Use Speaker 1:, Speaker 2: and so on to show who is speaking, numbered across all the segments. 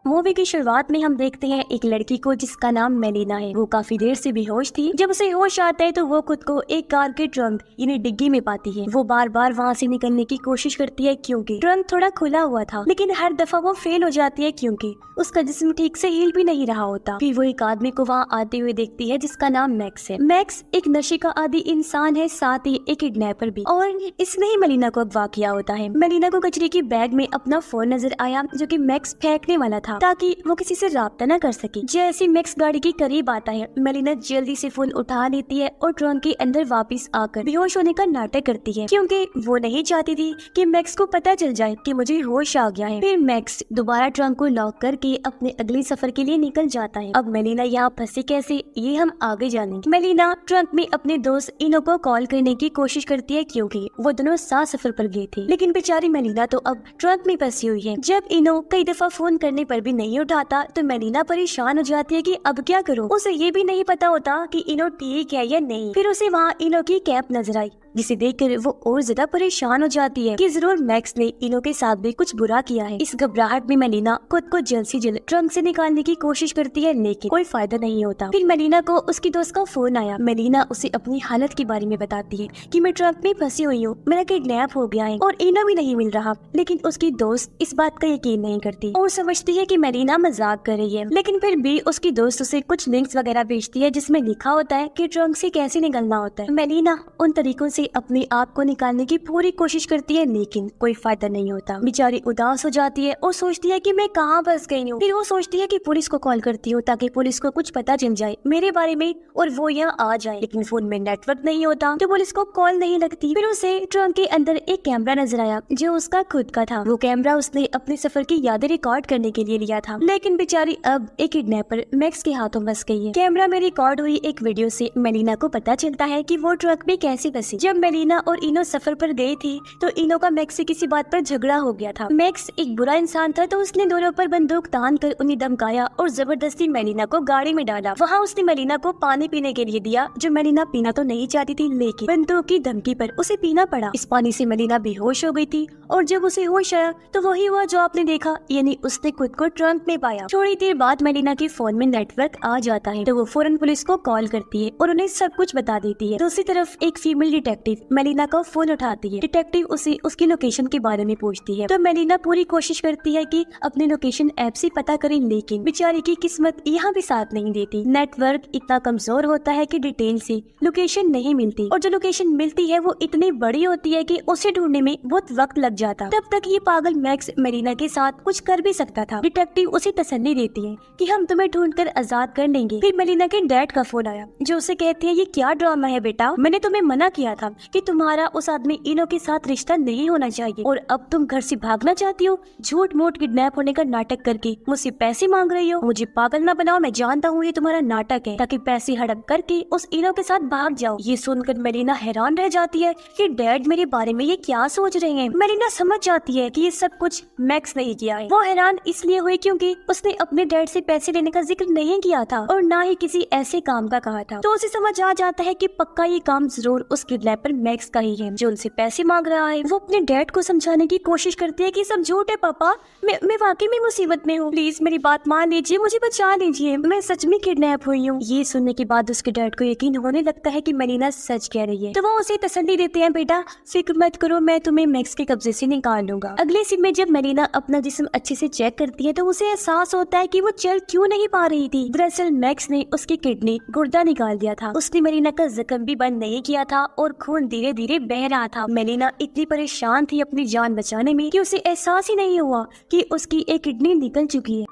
Speaker 1: Movie की शुरुआत में हम देखते हैं एक लड़की को जिसका नाम मेलिना है। वो काफी देर से बेहोश थी। जब उसे होश आता है तो वो खुद को एक कार के ट्रंक यानी डिग्गी में पाती है। वो बार बार वहाँ से निकलने की कोशिश करती है क्योंकि ट्रंक थोड़ा खुला हुआ था, लेकिन हर दफा वो फेल हो जाती है क्योंकि उसका जिस्म ठीक से हिल भी नहीं रहा होता। फिर वो एक आदमी को वहाँ आते हुए देखती है जिसका नाम मैक्स है। मैक्स एक नशे का आदी इंसान है, साथ ही एक किडनैपर भी, और इसने ही मेलिना को अगवा किया होता है। मेलिना को कचरे की बैग में अपना फोन नजर आया जो कि मैक्स फेंकने वाला था ताकि वो किसी से राब्ता न कर सके। जैसे मैक्स गाड़ी के करीब आता है, मेलिना जल्दी से फोन उठा लेती है और ट्रंक के अंदर वापस आकर बेहोश होने का नाटक करती है क्योंकि वो नहीं चाहती थी कि मैक्स को पता चल जाए कि मुझे होश आ गया है। फिर मैक्स दोबारा ट्रंक को लॉक करके अपने अगले सफर के लिए निकल जाता है। अब मेलिना यहाँ फंसी कैसे, ये हम आगे जानेंगे। मेलिना ट्रंक में अपने दोस्त इनो को कॉल करने की कोशिश करती है क्योंकि वो दोनों साथ सफर पर गए थे, लेकिन बेचारी मेलिना तो अब ट्रंक में फंसी हुई है। जब इनो कई दफा फोन करने पर भी नहीं उठाता तो मेलिना परेशान हो जाती है कि अब क्या करूं। उसे ये भी नहीं पता होता कि इनो ठीक है या नहीं। फिर उसे वहाँ इनो की कैप नजर आई जिसे देखकर वो और ज्यादा परेशान हो जाती है कि जरूर मैक्स ने इनो के साथ भी कुछ बुरा किया है। इस घबराहट में मेलिना खुद को जल्द से जल्द ट्रंक से निकालने की कोशिश करती है, लेकिन कोई फायदा नहीं होता। फिर मेलिना को उसकी दोस्त का फोन आया। मेलिना उसे अपनी हालत के बारे में बताती है कि मैं ट्रंक में फंसी हुई हूँ, मेरा किडनैप हो गया है और इनो भी नहीं मिल रहा। लेकिन उसकी दोस्त इस बात का यकीन नहीं करती और समझती है कि मेलिना मजाक कर रही है। लेकिन फिर भी उसकी दोस्त उसे कुछ लिंक्स वगैरह भेजती है जिसमें लिखा होता है कि ट्रंक से कैसे निकलना होता है। मेलिना उन तरीकों से अपने आप को निकालने की पूरी कोशिश करती है, लेकिन कोई फायदा नहीं होता। बेचारी उदास हो जाती है और सोचती है कि मैं कहाँ फंस गई हूँ। फिर वो सोचती है कि पुलिस को कॉल करती हूँ ताकि पुलिस को कुछ पता चल जाए मेरे बारे में और वो यहाँ आ जाए, लेकिन फोन में नेटवर्क नहीं होता तो पुलिस को कॉल नहीं लगती। फिर उसे ट्रंक के अंदर एक कैमरा नजर आया जो उसका खुद का था। वो कैमरा उसने अपने सफर की यादें रिकॉर्ड करने के लिए लिया था, लेकिन बेचारी अब एक किडनैपर मैक्स के हाथों फंस गई है। कैमरा में रिकॉर्ड हुई एक वीडियो से मेलिना को पता चलता है कि वो ट्रक में कैसे फंसी। जब मेलिना और इनो सफर पर गई थी तो इनो का मैक्स से किसी बात पर झगड़ा हो गया था। मैक्स एक बुरा इंसान था तो उसने दोनों पर बंदूक तान कर उन्हें धमकाया और जबरदस्ती मेलिना को गाड़ी में डाला। वहाँ उसने मेलिना को पानी पीने के लिए दिया जो मेलिना पीना तो नहीं चाहती थी, लेकिन बंदूक की धमकी पर उसे पीना पड़ा। इस पानी से मेलिना बेहोश हो गई थी और जब उसे होश आया तो वही हुआ जो आपने देखा, यानी उसने खुद को ट्रंक में पाया। थोड़ी देर बाद मेलिना के फोन में नेटवर्क आ जाता है तो वो फौरन पुलिस को कॉल करती है और उन्हें सब कुछ बता देती है। दूसरी तरफ एक फीमेल डिटेक्टिव मेलिना का फोन उठाती है। डिटेक्टिव उसे उसकी लोकेशन के बारे में पूछती है तो मेलिना पूरी कोशिश करती है कि अपने लोकेशन ऐप से पता करे, लेकिन बेचारी की किस्मत यहाँ भी साथ नहीं देती। नेटवर्क इतना कमजोर होता है कि डिटेल से लोकेशन नहीं मिलती और जो लोकेशन मिलती है वो इतनी बड़ी होती है कि उसे ढूंढने में बहुत वक्त लग जाता। तब तक ये पागल मैक्स मेलिना के साथ कुछ कर भी सकता था। डिटेक्टिव उसे तसल्ली देती है कि हम तुम्हें ढूंढकर आजाद कर लेंगे। फिर मेलिना के डैड का फोन आया जो उसे कहते हैं ये क्या ड्रामा है बेटा, मैंने तुम्हें मना किया था कि तुम्हारा उस आदमी इनो के साथ रिश्ता नहीं होना चाहिए और अब तुम घर से भागना चाहती हो। झूठ मूठ किडनैप होने का नाटक करके मुझसे पैसे मांग रही हो। मुझे पागल ना बनाओ, मैं जानता हूँ ये तुम्हारा नाटक है ताकि पैसे हड़प करके उस इनो के साथ भाग जाओ। ये सुनकर मेलिना हैरान रह जाती है कि डैड मेरे बारे में ये क्या सोच रहे हैं। मेलिना समझ जाती है कि ये सब कुछ मैक्स ने किया है। वो हैरान इसलिए हुई क्योंकि उसने अपने डैड से पैसे लेने का जिक्र नहीं किया था और ना ही किसी ऐसे काम का कहा था। तो उसे समझ आ जाता है कि पक्का ये काम जरूर उस किडनैपर मैक्स का ही है जो उनसे पैसे मांग रहा है। वो अपने डैड को समझाने की कोशिश करती है कि सब झूठ है पापा, मैं वाकई में मुसीबत में हूँ, प्लीज मेरी बात मान लीजिए, मुझे बचा लीजिए, मैं सच में किडनैप हुई हूँ। ये सुनने के बाद उसके डैड को यकीन होने लगता है कि मेलिना सच कह रही है, तो वो उसे तसल्ली देते हैं, बेटा फिक्र मत करो, मैं तुम्हें मैक्स के कब्जे से निकाल लूंगा। अगले सीन में जब मेलिना अपना जिस्म अच्छे से चेक करती है तो उसे एहसास होता है कि वो चल क्यों नहीं पा रही थी। दरअसल मैक्स ने उसकी किडनी गुर्दा निकाल दिया था। उसने मेलिना का जख्म भी बंद नहीं किया था और खून धीरे धीरे बह रहा था। मेलिना इतनी परेशान थी अपनी जान बचाने में कि उसे एहसास ही नहीं हुआ कि उसकी एक किडनी निकल चुकी है।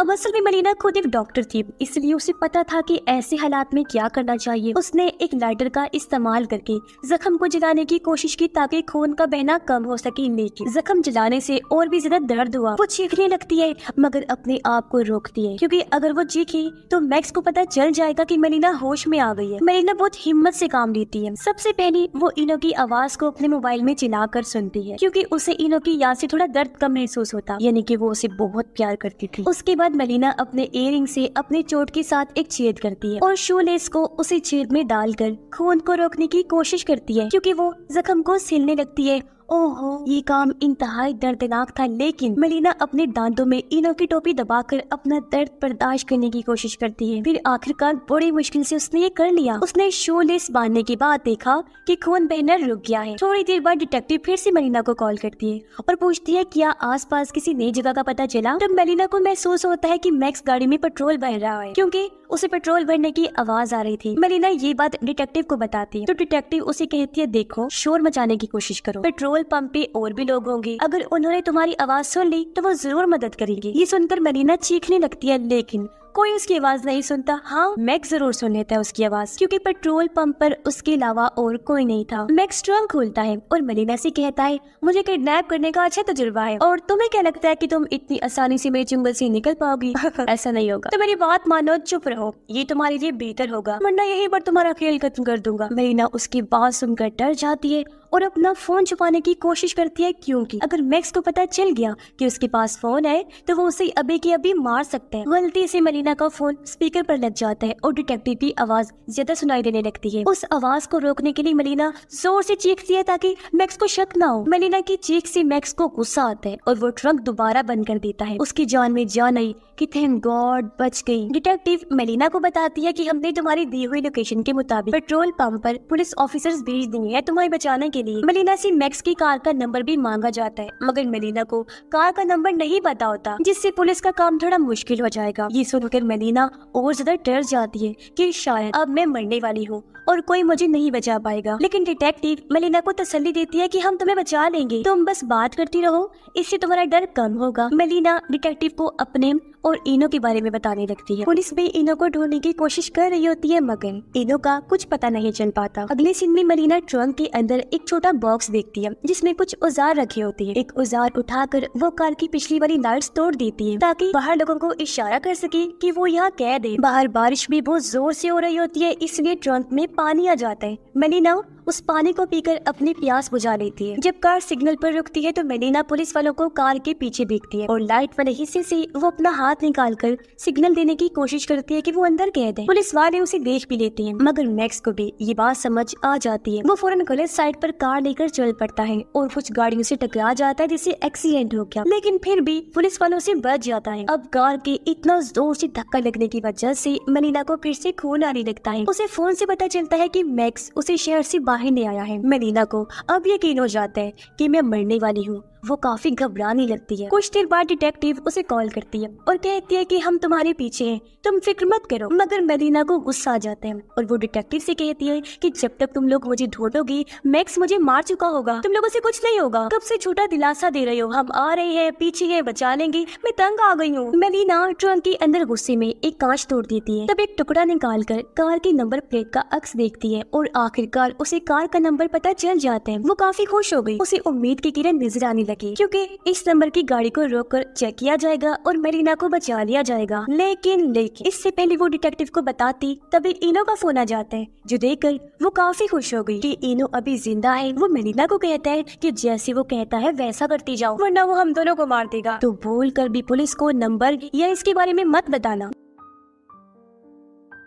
Speaker 1: अब असल में मेलिना खुद एक डॉक्टर थी, इसलिए उसे पता था कि ऐसे हालात में क्या करना चाहिए। उसने एक लाइटर का इस्तेमाल करके जख्म को जलाने की कोशिश की ताकि खून का बहना कम हो सके, लेकिन जख्म जलाने से और भी ज्यादा दर्द हुआ। वो चीखने लगती है मगर अपने आप को रोकती है क्योंकि अगर वो चीखी तो मैक्स को पता चल जाएगा कि मेलिना होश में आ गई है। मेलिना बहुत हिम्मत से काम लेती है। सबसे पहले वो इनो की आवाज को अपने मोबाइल में चिल्लाकर सुनती है क्योंकि उसे इनो की याद से थोड़ा दर्द कम महसूस होता, यानी कि वो उसे बहुत प्यार करती थी। उसके बाद मेलिना अपने इयररिंग से अपने चोट के साथ एक छेद करती है और शूलेस को उसी छेद में डालकर खून को रोकने की कोशिश करती है क्योंकि वो जख्म को सिलने लगती है ओहो, ये काम इंतहाई दर्दनाक था, लेकिन मेलिना अपने दांतों में इनो की टोपी दबाकर अपना दर्द बर्दाश्त करने की कोशिश करती है। फिर आखिरकार बड़ी मुश्किल से उसने ये कर लिया। उसने शूलेस बांधने के बाद देखा कि खून बहना रुक गया है। थोड़ी देर बाद डिटेक्टिव फिर से मेलिना को कॉल करती है और पूछती है क्या आसपास किसी नई जगह का पता चला। तब मेलिना को महसूस होता है कि मैक्स गाड़ी में पेट्रोल भर रहा है, क्योंकि उसे पेट्रोल भरने की आवाज आ रही थी। मेलिना ये बात डिटेक्टिव को बताती है तो डिटेक्टिव उसे कहती है देखो, शोर मचाने की कोशिश करो, पेट्रोल पंप पे और भी लोग होंगे, अगर उन्होंने तुम्हारी आवाज सुन ली तो वो जरूर मदद करेंगे। ये सुनकर मेलिना चीखने लगती है, लेकिन कोई उसकी आवाज नहीं सुनता। हाँ, मैक्स जरूर सुन लेता है उसकी आवाज, क्योंकि पेट्रोल पंप पर उसके अलावा और कोई नहीं था। मैक्स ट्रंक खोलता है और मेलिना से कहता है मुझे किडनैप करने का अच्छा तजुर्बा है, और तुम्हें क्या लगता है कि तुम इतनी आसानी से मेरे चुंगल से निकल पाओगी? ऐसा नहीं होगा, तो मेरी बात मानो, चुप रहो, ये तुम्हारे लिए बेहतर होगा, वरना यही पर तुम्हारा खेल खत्म कर दूंगा। मेलिना उसकी बात सुनकर डर जाती है और अपना फोन छुपाने की कोशिश करती है, क्योंकि अगर मैक्स को पता चल गया कि उसके पास फोन है तो वो उसे अभी के अभी मार सकते हैं। गलती से मेलिना का फोन स्पीकर पर लग जाता है और डिटेक्टिव की आवाज ज्यादा सुनाई देने लगती है। उस आवाज को रोकने के लिए मेलिना जोर से चीखती है ताकि मैक्स को शक ना हो। मेलिना की चीख से मैक्स को गुस्सा आता है और वो ट्रंक दोबारा बंद कर देता है। उसकी जान में जान आई कि थैंक गॉड बच गई। डिटेक्टिव मेलिना को बताती है कि हमने तुम्हारी दी हुई लोकेशन के मुताबिक पेट्रोल पंप पर पुलिस ऑफिसर्स भेज दिए हैं तुम्हें बचाने के लिए। मेलिना से मैक्स की कार का नंबर भी मांगा जाता है, मगर मेलिना को कार का नंबर नहीं पता होता, जिससे पुलिस का काम थोड़ा मुश्किल हो जाएगा। ये सुनकर मेलिना और ज्यादा डर जाती है कि शायद अब मैं मरने वाली हूँ और कोई मुझे नहीं बचा पाएगा। लेकिन डिटेक्टिव मेलिना को तसल्ली देती है कि हम तुम्हें बचा लेंगे, तुम बस बात करती रहो, इससे तुम्हारा डर कम होगा। मेलिना डिटेक्टिव को अपने और इनो के बारे में बताने लगती है। पुलिस भी इनो को ढूंढने की कोशिश कर रही होती है, मगर इनो का कुछ पता नहीं चल पाता। अगले सीन में मेलिना ट्रंक के अंदर एक छोटा बॉक्स देखती है जिसमें कुछ औजार रखे होते हैं। एक औजार उठाकर वो कार की पिछली वाली लाइट्स तोड़ देती है ताकि बाहर लोगों को इशारा कर सके कि वो यहाँ कैद है। बाहर बारिश भी बहुत जोर से हो रही होती है, इसलिए ट्रंक में पानी आ जाता है। मेलिना उस पानी को पीकर अपनी प्यास बुझा लेती है। जब कार सिग्नल पर रुकती है तो मेलिना पुलिस वालों को कार के पीछे देखती है और लाइट वाले हिस्से से वो अपना हाथ निकालकर सिग्नल देने की कोशिश करती है कि वो अंदर कैद है। पुलिस वाले उसे देख भी लेते हैं, मगर मैक्स को भी ये बात समझ आ जाती है। वो फौरन गलत साइड पर कार लेकर चल पड़ता है और कुछ गाड़ियों से टकरा जाता है जिससे एक्सीडेंट हो गया, लेकिन फिर भी पुलिस वालों से बच जाता है। अब कार के इतना जोर से धक्का लगने की वजह से मेलिना को फिर से खून आने लगता है। उसे फोन से पता चलता है कि मैक्स उसे शहर से बाहर नहीं आया है। मेलिना को अब यकीन हो जाता है कि मैं मरने वाली हूँ। वो काफी घबराने लगती है। कुछ देर बाद डिटेक्टिव उसे कॉल करती है और कहती है कि हम तुम्हारे पीछे हैं, तुम फिक्र मत करो। मगर मेलिना को गुस्सा आ जाता है और वो डिटेक्टिव से कहती है कि जब तक तुम लोग मुझे ढूंढोगी मैक्स मुझे मार चुका होगा, तुम लोगों से कुछ नहीं होगा। कब से छोटा दिलासा दे रही हो, हम आ रहे हैं, पीछे है, बचा लेंगे, मैं तंग आ गई हूँ। मेलिना ट्रंक के अंदर गुस्से में एक कांच तोड़ देती है, तब एक टुकड़ा निकाल कर कार की नंबर प्लेट का अक्स देखती है और आखिरकार उसे कार का नंबर पता चल जाता है। वो काफी खुश हो गई। उसे उम्मीद की किरण नजर आने लगी, क्योंकि इस नंबर की गाड़ी को रोककर चेक किया जाएगा और मेलिना को बचा लिया जाएगा। लेकिन इससे पहले वो डिटेक्टिव को बताती तभी इनो का फोन आ जाता है, जो देखकर वो काफी खुश हो गई कि इनो अभी जिंदा है। वो मेलिना को कहता है कि जैसे वो कहता है वैसा करती जाओ, वरना वो हम दोनों को मार देगा, तो भूल कर भी पुलिस को नंबर या इसके बारे में मत बताना।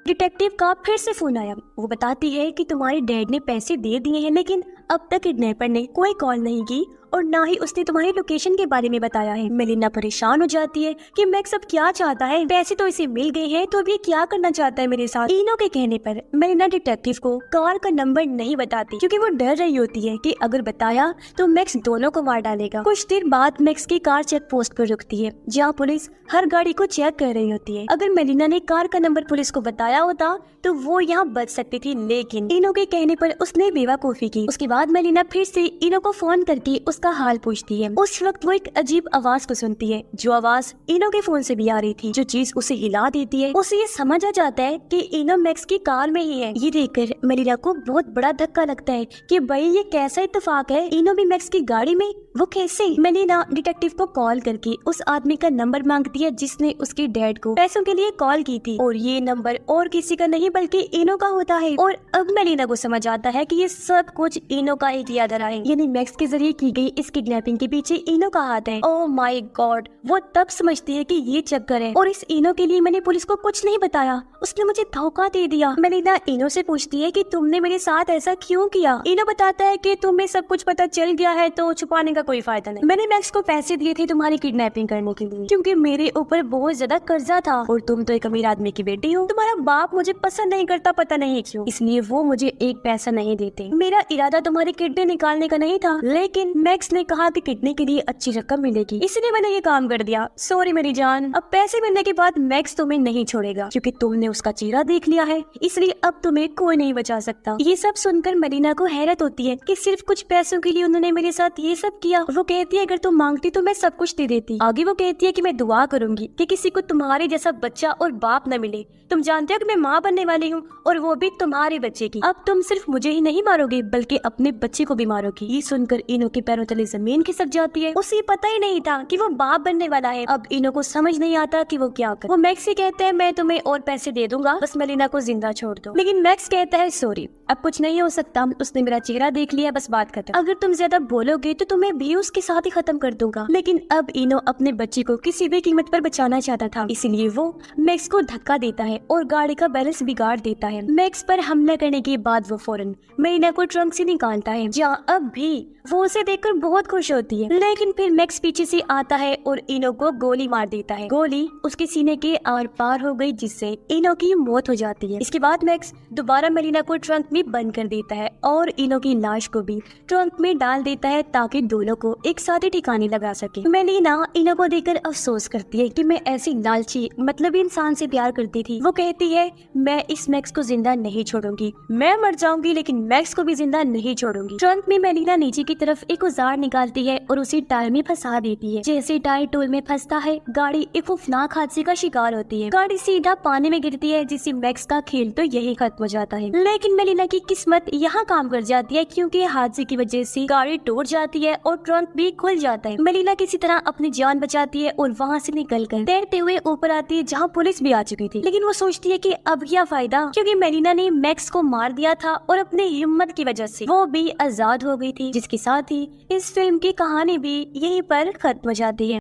Speaker 1: डिटेक्टिव का फिर से फोन आया। वो बताती है कि तुम्हारे डैड ने पैसे दे दिए हैं, लेकिन अब तक किडनैपर ने कोई कॉल नहीं की और ना ही उसने तुम्हारी लोकेशन के बारे में बताया है। मेलिना परेशान हो जाती है कि मैक्स अब क्या चाहता है, पैसे तो इसे मिल गए हैं, तो अब ये क्या करना चाहता है मेरे साथ। इनो के कहने पर मेलिना डिटेक्टिव को कार का नंबर नहीं बताती, क्योंकि वो डर रही होती है कि अगर बताया तो मैक्स दोनों को मार डालेगा। कुछ देर बाद मैक्स की कार चेक पोस्ट पर रुकती है, जहाँ पुलिस हर गाड़ी को चेक कर रही होती है। अगर मेलिना ने कार का नंबर पुलिस को बताया होता तो वो यहाँ बच सकती थी, लेकिन इनो के कहने पर उसने बेवकूफी की। उसके बाद मेलिना फिर से इनो को फोन करके उसका हाल पूछती है। उस वक्त वो एक अजीब आवाज को सुनती है, जो आवाज इनो के फोन से भी आ रही थी, जो चीज उसे हिला देती है। उसे ये समझ आ जाता है कि इनो मैक्स की कार में ही है। ये देखकर मेलिना को बहुत बड़ा धक्का लगता है कि भाई ये कैसा इत्तेफाक है, इनो भी मैक्स की गाड़ी में, वो कैसे। मेलिना डिटेक्टिव को कॉल करके उस आदमी का नंबर मांगती है जिसने उसके डैड को पैसों के लिए कॉल की थी, और ये नंबर और किसी का नहीं बल्कि इनो का होता है। और अब मेलिना को समझ आता है कि ये सब कुछ इनो का एक यादरा है, यानी मैक्स के जरिए की गई इस किडनैपिंग के पीछे इनो का हाथ है। ओह माय गॉड, वो तब समझती है कि ये चक्कर है और इस इनो के लिए मैंने पुलिस को कुछ नहीं बताया, उसने मुझे धोखा दे दिया। मेलिना इनो से पूछती है कि तुमने मेरे साथ ऐसा क्यों किया। इनो बताता है कि तुम्हें सब कुछ पता चल गया है तो छुपाने का कोई फायदा नहीं। मैंने मैक्स को पैसे दिए थे तुम्हारी किडनैपिंग करने के लिए क्योंकि मेरे ऊपर बहुत ज्यादा कर्जा था और तुम तो एक अमीर आदमी की बेटी हो। तुम्हारा बाप मुझे पसंद नहीं करता, पता नहीं क्यों, इसलिए वो मुझे एक पैसा नहीं देते। मेरा इरादा तुम्हारी किडनी निकालने का नहीं था, लेकिन मैक्स ने कहा कि किडनी के लिए अच्छी रकम मिलेगी, इसलिए मैंने ये काम कर दिया। सॉरी मेरी जान। अब पैसे मिलने के बाद मैक्स तुम्हें नहीं छोड़ेगा क्योंकि तुमने उसका चेहरा देख लिया है, इसलिए अब तुम्हें कोई नहीं बचा सकता। ये सब सुनकर मेलिना को हैरत होती है कि सिर्फ कुछ पैसों के लिए उन्होंने मेरे साथ ये सब किया। वो कहती है अगर तुम मांगती तो मैं सब कुछ दे देती। आगे वो कहती है कि मैं दुआ करूंगी कि किसी को तुम्हारे जैसा बच्चा और बाप न मिले। तुम जानते हो कि मैं माँ बनने वाली हूँ और वो भी तुम्हारे बच्चे की। अब तुम सिर्फ मुझे ही नहीं मारोगे बल्कि अपने बच्चे को भी मारोगी। ये सुनकर इनो के पैरों तले जमीन खिसक जाती है। उसे पता ही नहीं था कि वो बाप बनने वाला है। अब इनो को समझ नहीं आता कि वो क्या करे। वो मैक्स से कहते हैं मैं तुम्हें और पैसे दे दूंगा, बस मेलिना को जिंदा छोड़ दो। लेकिन मैक्स कहता है सॉरी, अब कुछ नहीं हो सकता, उसने मेरा चेहरा देख लिया, बस बात खत्म। अगर तुम ज्यादा बोलोगे तो तुम्हें भी उसके साथ ही खत्म कर दूंगा। लेकिन अब इनो अपने बच्चे को किसी भी कीमत पर बचाना चाहता था, इसलिए वो मैक्स को धक्का देता है और गाड़ी का बैलेंस बिगाड़ देता है। मैक्स पर हमला करने के बाद वो फौरन मेलिना को ट्रंक से निकालता है, जहाँ अब भी वो उसे देखकर बहुत खुश होती है। लेकिन फिर मैक्स पीछे से आता है और इनो को गोली मार देता है। गोली उसके सीने के आर पार हो गई, जिससे इनो की मौत हो जाती है। इसके बाद मैक्स दोबारा मेलिना को ट्रंक में बंद कर देता है और इनो की लाश को भी ट्रंक में डाल देता है ताकि दोनों को एक साथ ही ठिकाने लगा सके। मेलिना इनो को देखकर अफसोस करती है कि मैं ऐसी लालची मतलब इंसान से प्यार करती थी। वो कहती है मैं इस मैक्स को जिंदा नहीं छोड़ूंगी, मैं मर जाऊंगी लेकिन मैक्स को भी जिंदा नहीं छोड़ूंगी। ट्रंक में मेलिना नीचे की तरफ एक औजार निकालती है और उसे टायर में फंसा देती है। जैसे टायर टूल में फंसता है, गाड़ी एक खौफनाक हादसे का शिकार होती है। गाड़ी सीधा पानी में गिरती है, जिससे मैक्स का खेल तो यही खत्म हो जाता है। लेकिन मेलिना की किस्मत यहाँ काम कर जाती है क्योंकि हादसे की वजह से गाड़ी टूट जाती है और ट्रंक भी खुल जाता है। मेलिना किसी तरह अपनी जान बचाती है और वहाँ से निकलकर तैरते हुए ऊपर आती है जहाँ पुलिस भी आ चुकी थी। लेकिन वो सोचती है कि अब क्या फायदा, क्योंकि मेलिना ने मैक्स को मार दिया था और अपनी हिम्मत की वजह से वो भी आजाद हो गई थी। जिसके साथ ही इस फिल्म की कहानी भी यहीं पर खत्म हो जाती है।